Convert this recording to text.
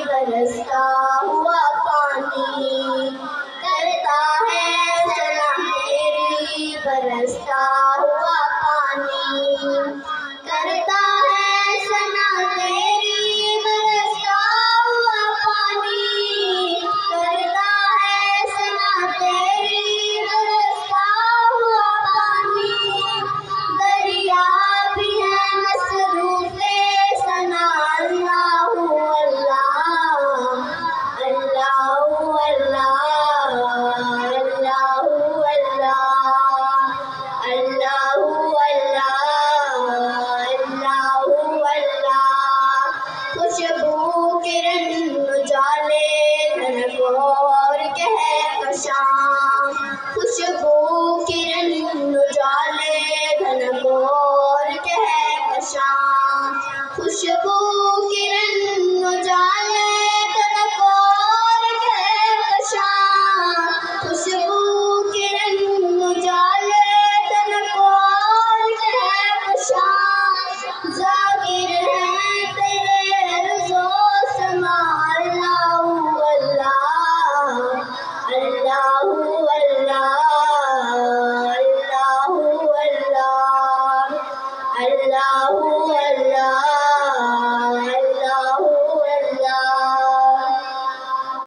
برستا ہوا پانی، کرتا ہے سنا تیری برستا ہوا پانی، کرتا ہے سنا تیری برستا ہوا پانی، کرتا ہے سنا تیری برستا ہوا پانی، دریا بھی ہے مصروف ثنا اللہ خوشبو کے رنگ اجالے دھنک اور کہکشاں، خوشبو کے رنگ اجالے دھنک اور کہکشاں، خوشبو کے رنگ اجالے دھنک اور کہکشاں، خوشبو کے رنگ اجالے دھنک اور کہکشاں، ذاکر ہیں تیرے عرض و سما اللہ اللہ اللہ